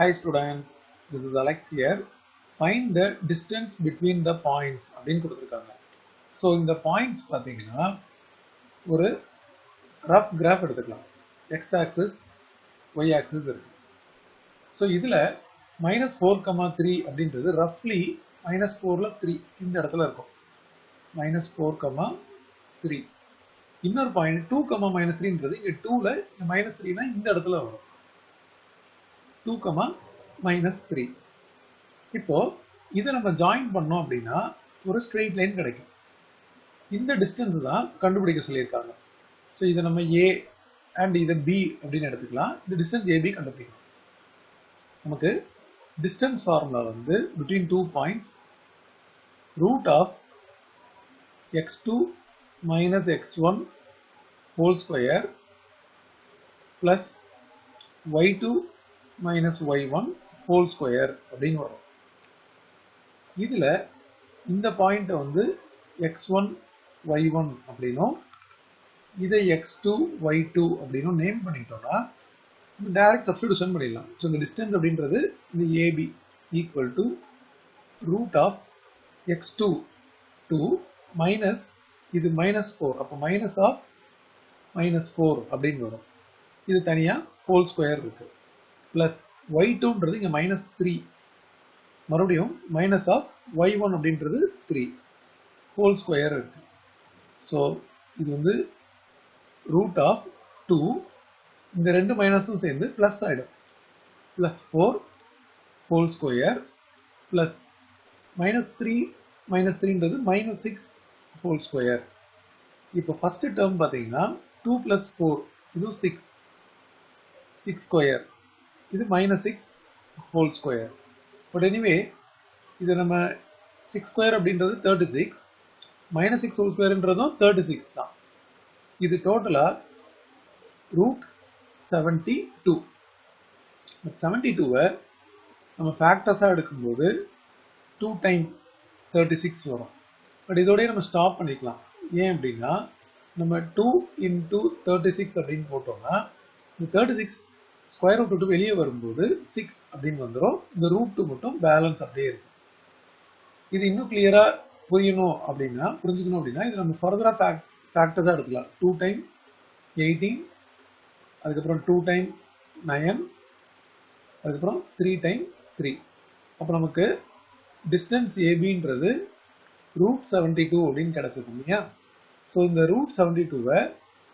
Hi students, this is Alex here. Find the distance between the points அப்படின்னு கொடுத்திருக்காங்க. So இந்த points பார்த்தீங்கன்னா ஒரு rough graph எடுத்துக்கலாம். X axis, Y axis இருக்கு. So இதுல -4,3 அப்படின்றது roughly -4ல 3 இந்த இடத்துல இருக்கும். -4,3. இன்னொரு பாயிண்ட் 2,-3ன்றது இங்க 2ல -3னா இந்த இடத்துல வரும். 2,-3. இப்போ இதை நம்ம ஜாயின் பண்ணோம் அப்படின்னா ஒரு ஸ்ட்ரெயிட் லைன் கிடைக்கும். இந்த டிஸ்டன்ஸ் தான் கண்டுபிடிக்க சொல்லியிருக்காங்க. ஸோ இதை நம்ம ஏ அண்ட் இதை பி அப்படின்னு எடுத்துக்கலாம். இந்த டிஸ்டன்ஸ் ஏபி கண்டுபிடிக்கணும். நமக்கு டிஸ்டன்ஸ் ஃபார்முலா வந்து between 2 points root of x2 minus x1 whole square plus y2 minus y1 whole square அப்படின்னு வரும். இதுல இந்த பாயிண்ட் வந்து x1 y1 அப்படினும் இதை x2 y2 அப்படினும் நேம் பண்ணிட்டோம்னா டைரக்ட் சப்ஸ்டிடியூஷன் பண்ணிடலாம். ஸோ இந்த டிஸ்டன்ஸ் அப்படின்றது இந்த AB equal to root of x2 2 minus இது -4, அப்போ மைனஸ் ஆஃப் -4 அப்படின்னு வரும். இது தனியா ஹோல் ஸ்கொயர் இருக்கு. பிளஸ் y2ன்றது இங்க -3, மறுபடியும் மைனஸ் ஆஃப் y1 அப்படின்றது 3 ஹோல் ஸ்கொயர் இருக்கு. ஸோ இது வந்து ரூட் ஆஃப் 2, இந்த ரெண்டு மைனஸும் சேர்ந்து பிளஸ் ஆயிடும். பிளஸ் 4 ஹோல் ஸ்கொயர் பிளஸ் -3ன்றது -6 whole square. இப்போ ஃபர்ஸ்ட் டேர்ம் பார்த்தீங்கன்னா 2 plus 4 இது 6 square, இது -6 whole square. பட் எனிவே இது நம்ம 6 square அப்படின்றது 36, -6 whole squareன்றதும் 36 தான். இது டோட்டலா ரூட் 72. பட் 72வை நம்ம ஃபேக்டர்ஸாக எடுக்கும்போது 2 டைம் 36 வரும். பட் இதோடய நம்ம ஸ்டாப் பண்ணிக்கலாம். ஏன் அப்படின்னா நம்ம 2 into 36 அப்படின்னு போட்டோம்னா இந்த 36 ஸ்கொயர் ரூட் விட்டு வெளியே வரும்போது 6 அப்படின்னு வந்துடும். இந்த ரூட் 2 மட்டும் பேலன்ஸ் அப்படியே இருக்கும். இது இன்னும் கிளியரா புரியணும் அப்படின்னா புரிஞ்சுக்கணும் அப்படின்னா இது நம்ம ஃபர்தரா ஃபேக்டர்ஸாக எடுக்கலாம். 2 டைம் 18, அதுக்கப்புறம் 2 டைம் 9, அதுக்கப்புறம் 3 டைம் 3. அப்போ நமக்கு டிஸ்டன்ஸ் ஏபின்றது ரூட் 72 அப்படின்னு கிடைச்சது இல்லையா? ஸோ இந்த ரூட் 72வை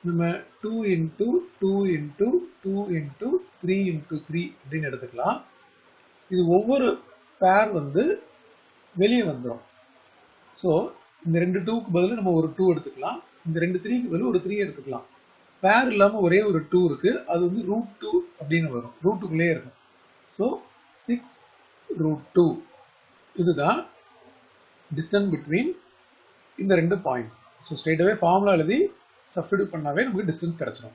நம்ம 2 into 2 into 2 into 3 into 3 அப்படின்னு எடுத்துக்கலாம். இது ஒவ்வொரு பேர் வந்து வெளியே வந்துடும். ஸோ இந்த ரெண்டு 2க்கு பதில் நம்ம ஒரு 2 எடுத்துக்கலாம். இந்த ரெண்டு 3க்கு பதில் ஒரு 3 எடுத்துக்கலாம். பேர் இல்லாமல் ஒரே ஒரு 2 இருக்கு, அது வந்து ரூட் 2 அப்படின்னு வரும். ரூட் 2க்குள்ளே இருக்கும். ஸோ 6 root 2 இதுதான் distance between இந்த ரெண்டு பாயிண்ட்ஸ். ஸோ ஸ்ட்ரெயிட் அவே ஃபார்முலா எழுதி சப்ஸ்டிடியூட் பண்ணாவே நமக்கு டிஸ்டன்ஸ் கிடைச்சிடும்.